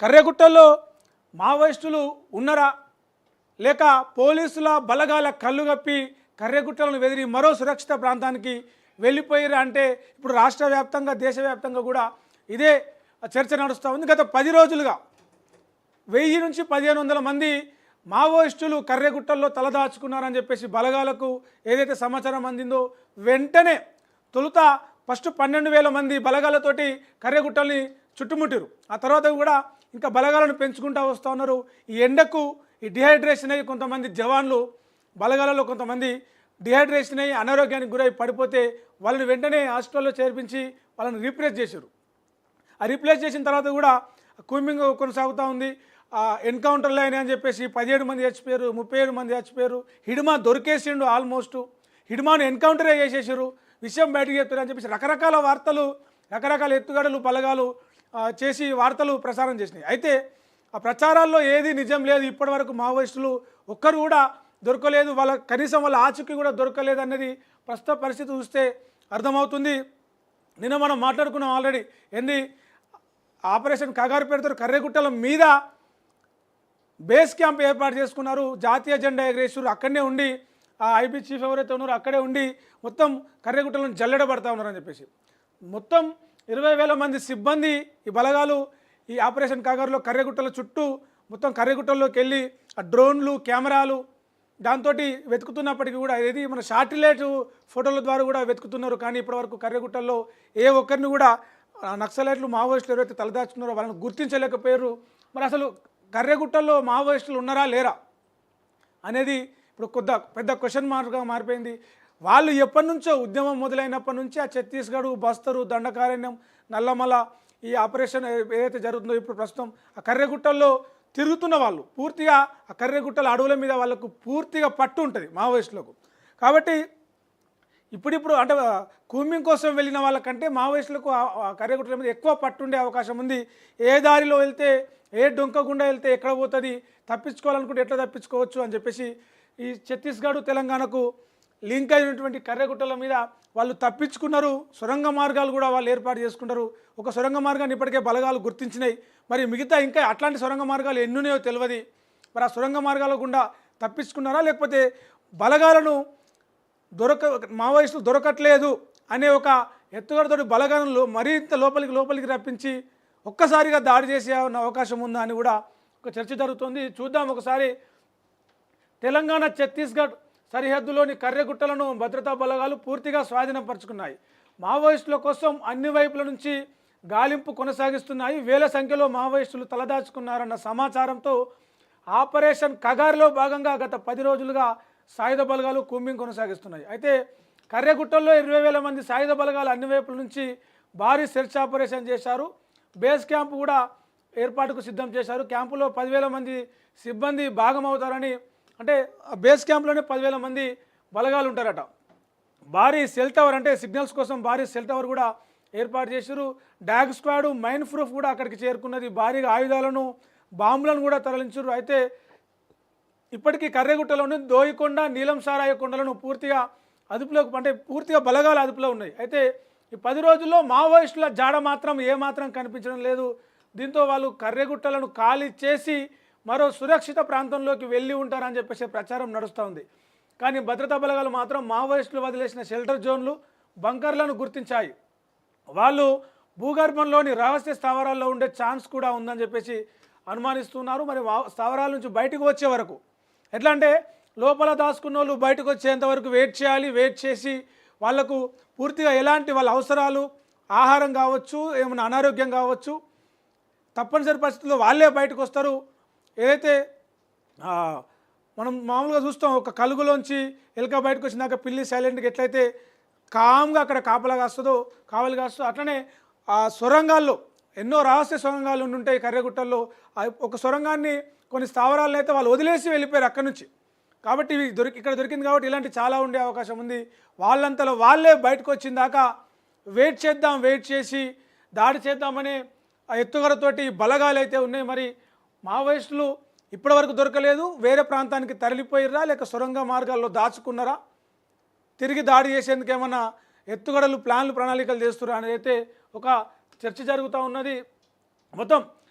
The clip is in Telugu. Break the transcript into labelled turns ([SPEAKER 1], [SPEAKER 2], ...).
[SPEAKER 1] కర్రెగుట్టల్లో మావోయిస్టులు ఉన్నారా లేక పోలీసుల బలగాల కళ్ళు కప్పి కర్రెగుట్టలను వెదిరి మరో సురక్షిత ప్రాంతానికి వెళ్ళిపోయారు అంటే ఇప్పుడు రాష్ట్ర వ్యాప్తంగా దేశవ్యాప్తంగా కూడా ఇదే చర్చ నడుస్తూ ఉంది. గత 10 రోజులుగా 1000 నుంచి 1500 మంది మావోయిస్టులు కర్రెగుట్టల్లో తలదాచుకున్నారని చెప్పేసి బలగాలకు ఏదైతే సమాచారం అందిందో వెంటనే తొలుత ఫస్ట్ 12,000 మంది బలగాలతోటి కర్రెగుట్టల్ని చుట్టుముట్టారు. ఆ తర్వాత కూడా ఇంకా బలగాలను పెంచుకుంటూ వస్తూ ఉన్నారు. ఈ ఎండకు ఈ డిహైడ్రేషన్ అయ్యి కొంతమంది జవాన్లు బలగాలలో కొంతమంది డిహైడ్రేషన్ అయ్యి అనారోగ్యానికి గురై పడిపోతే వాళ్ళని వెంటనే హాస్పిటల్లో చేర్పించి వాళ్ళని రీప్లేస్ చేశారు. ఆ రీప్లేస్ చేసిన తర్వాత కూడా కూంబింగ్ కొనసాగుతూ ఉంది. ఎన్కౌంటర్లు అయినాయి అని చెప్పేసి 17 మంది చచ్చిపోయారు, 37 మంది చచ్చిపోయారు. హిడ్మా దొరికేసిండు, ఆల్మోస్ట్ హిడ్మాను ఎన్కౌంటరే చేసేసారు, విషయం బయటకు చెప్తారు అని చెప్పేసి రకరకాల వార్తలు, రకరకాల ఎత్తుగడలు బలగాలు చేసి వార్తలు ప్రసారం చేసినాయి. అయితే ఆ ప్రచారాల్లో ఏది నిజం లేదు. ఇప్పటివరకు మావోయిస్టులు ఒక్కరు కూడా దొరకలేదు, వాళ్ళ కనీసం వాళ్ళ ఆచూకీ కూడా దొరకలేదు అన్నది ప్రస్తుత పరిస్థితి చూస్తే అర్థమవుతుంది. నిన్న మనం మాట్లాడుకున్నాం ఆల్రెడీ. ఏంది ఆపరేషన్ కగారు పెడతారు, కర్రెగుట్టల మీద బేస్ క్యాంప్ ఏర్పాటు చేసుకున్నారు, జాతీయ జెండా ఎగరేసారు. అక్కడనే ఉండి ఆ ఐబీ చీఫ్ ఎవరైతే ఉన్నారో అక్కడే ఉండి మొత్తం కర్రెగుట్టలను జల్లెడబడతా ఉన్నారని చెప్పేసి మొత్తం 20,000 మంది సిబ్బంది ఈ బలగాలు ఈ ఆపరేషన్ కాగారులో కర్రెగుట్టల చుట్టూ మొత్తం కర్రెగుట్టల్లోకి వెళ్ళి ఆ డ్రోన్లు కెమెరాలు దాంతో వెతుకుతున్నప్పటికీ కూడా ఏది మన శాటిలైట్ ఫోటోల ద్వారా కూడా వెతుకుతున్నారు. కానీ ఇప్పటివరకు కర్రెగుట్టల్లో ఏ ఒక్కరిని కూడా నక్సలైట్లు మావోయిస్టులు ఎవరైతే తలదాచుకున్నారో వాళ్ళని గుర్తించలేకపోయారు. మరి అసలు కర్రెగుట్టల్లో మావోయిస్టులు ఉన్నారా లేరా అనేది ఇప్పుడు పెద్ద క్వశ్చన్ మార్క్గా మారిపోయింది. వాళ్ళు ఎప్పటి నుంచో ఉద్యమం మొదలైనప్పటి నుంచి ఆ ఛత్తీస్గఢ్, బస్తరు, దండకారణ్యం, నల్లమల ఈ ఆపరేషన్ ఏదైతే జరుగుతుందో ఇప్పుడు ప్రస్తుతం ఆ కర్రెగుట్టల్లో తిరుగుతున్న వాళ్ళు పూర్తిగా ఆ కర్రెగుట్టల అడవుల మీద వాళ్ళకు పూర్తిగా పట్టు ఉంటుంది మావోయిస్టులకు. కాబట్టి ఇప్పుడిప్పుడు అంటే కూంబింగ్ కోసం వెళ్ళిన వాళ్ళకంటే మావోయిస్టులకు కర్రెగుట్టల మీద ఎక్కువ పట్టుండే అవకాశం ఉంది. ఏ దారిలో వెళ్తే, ఏ డొంక గుండా వెళ్తే ఎక్కడ పోతుంది, తప్పించుకోవాలనుకుంటే ఎట్లా తప్పించుకోవచ్చు అని చెప్పేసి ఈ ఛత్తీస్గఢ్ తెలంగాణకు లింక్ అయినటువంటి కర్రెగుట్టల మీద వాళ్ళు తప్పించుకున్నారు. సొరంగ మార్గాలు కూడా వాళ్ళు ఏర్పాటు చేసుకుంటారు. ఒక సొరంగ మార్గాన్ని ఇప్పటికే బలగాలు గుర్తించినాయి. మరి మిగతా ఇంకా అట్లాంటి సొరంగ మార్గాలు ఎన్నున్నాయో తెలియదు. మరి ఆ సొరంగ మార్గాల గుండా తప్పించుకున్నారా లేకపోతే బలగాలను మావోయిస్టులు దొరకట్లేదు అనే ఒక ఎత్తుగడతోటి బలగాలను మరింత లోపలికి రప్పించి ఒక్కసారిగా దాడి చేసే అవకాశం ఉందా అని కూడా ఒక చర్చ జరుగుతుంది. చూద్దాం ఒకసారి. తెలంగాణ ఛత్తీస్గఢ్ సరిహద్దులోని కర్రెగుట్టలను భద్రతా బలగాలు పూర్తిగా స్వాధీనపరుచుకున్నాయి. మావోయిస్టుల కోసం అన్ని వైపుల నుంచి గాలింపు కొనసాగిస్తున్నాయి. వేల సంఖ్యలో మావోయిస్టులు తలదాచుకున్నారన్న సమాచారంతో ఆపరేషన్ కగార్లో భాగంగా గత 10 రోజులుగా సాయుధ బలగాలు కూంబింగ్ కొనసాగిస్తున్నాయి. అయితే కర్రెగుట్టల్లో 20,000 మంది సాయుధ బలగాలు అన్ని వైపుల నుంచి భారీ సెర్చ్ ఆపరేషన్ చేశారు. బేస్ క్యాంపు కూడా ఏర్పాటుకు సిద్ధం చేశారు. క్యాంపులో 10,000 మంది సిబ్బంది భాగమవుతారని, అంటే బేస్ క్యాంప్లోనే 10,000 మంది బలగాలు ఉంటారట. భారీ సెల్ టవర్ అంటే సిగ్నల్స్ కోసం భారీ సెల్ టవర్ కూడా ఏర్పాటు చేశారు. డాగ్ స్క్వాడ్, మైన్ ప్రూఫ్ కూడా అక్కడికి చేరుకున్నది. భారీగా ఆయుధాలను, బాంబులను కూడా తరలించారు. అయితే ఇప్పటికీ కర్రెగుట్టలోని దోయికొండ, నీలం సారాయ కొండలను పూర్తిగా అదుపులోకి, అంటే పూర్తిగా బలగాల అదుపులో ఉన్నాయి. అయితే ఈ 10 రోజుల్లో మావోయిస్టుల జాడ మాత్రం ఏమాత్రం కనిపించడం లేదు. దీంతో వాళ్ళు కర్రెగుట్టలను ఖాళీ చేసి మరో సురక్షిత ప్రాంతంలోకి వెళ్ళి ఉంటారని చెప్పేసి ప్రచారం నడుస్తూ ఉంది. కానీ భద్రతా బలగాలు మాత్రం మావోయిస్టులు వదిలేసిన షెల్టర్ జోన్లు, బంకర్లను గుర్తించాయి. వాళ్ళు భూగర్భంలోని రహస్య స్థావరాల్లో ఉండే ఛాన్స్ కూడా ఉందని చెప్పేసి అనుమానిస్తున్నారు. మరి స్థావరాల నుంచి బయటకు వచ్చే వరకు ఎట్లా అంటే లోపల దాచుకున్న వాళ్ళు బయటకు వచ్చేంత వరకు వెయిట్ చేయాలి. వెయిట్ చేసి వాళ్లకు పూర్తిగా ఎలాంటి వాళ్ళ అవసరాలు, ఆహారం కావచ్చు, ఏమైనా అనారోగ్యం కావచ్చు, తప్పనిసరి పరిస్థితుల్లో వాళ్ళే బయటకు వస్తారు. ఏదైతే మనం మామూలుగా చూస్తాం, ఒక కలుగులోంచి ఎలుక బయటకు వచ్చినాక పిల్లి సైలెంట్గా ఎట్లయితే కామ్గా అక్కడ కాపలా కాస్తుందో, కావలి కాస్తుందో, అట్లనే ఆ సొరంగాల్లో ఎన్నో రహస్య సొరంగాలు ఉంటాయి కర్రెగుట్టల్లో. ఒక సొరంగాన్ని కొన్ని స్థావరాలను అయితే వాళ్ళు వదిలేసి వెళ్ళిపోయారు అక్కడి నుంచి. కాబట్టి ఇవి ఇక్కడ దొరికింది కాబట్టి ఇలాంటి చాలా ఉండే అవకాశం ఉంది. వాళ్ళంతలో వాళ్ళే బయటకు వచ్చిన దాకా వెయిట్ చేసి దాడి చేద్దామనే ఆ ఎత్తుగడతోటి బలగాలు అయితే ఉన్నాయి. మరి మావోయిస్టులు ఇప్పటివరకు దొరకలేదు. వేరే ప్రాంతానికి తరలిపోయిర్రా లేక సొరంగ మార్గాల్లో దాచుకున్నారా, తిరిగి దాడి చేసేందుకు ఏమన్నా ఎత్తుగడలు, ప్లాన్లు, ప్రణాళికలు చేస్తురా అనేది అయితే ఒక చర్చ జరుగుతూ ఉన్నది. మొత్తం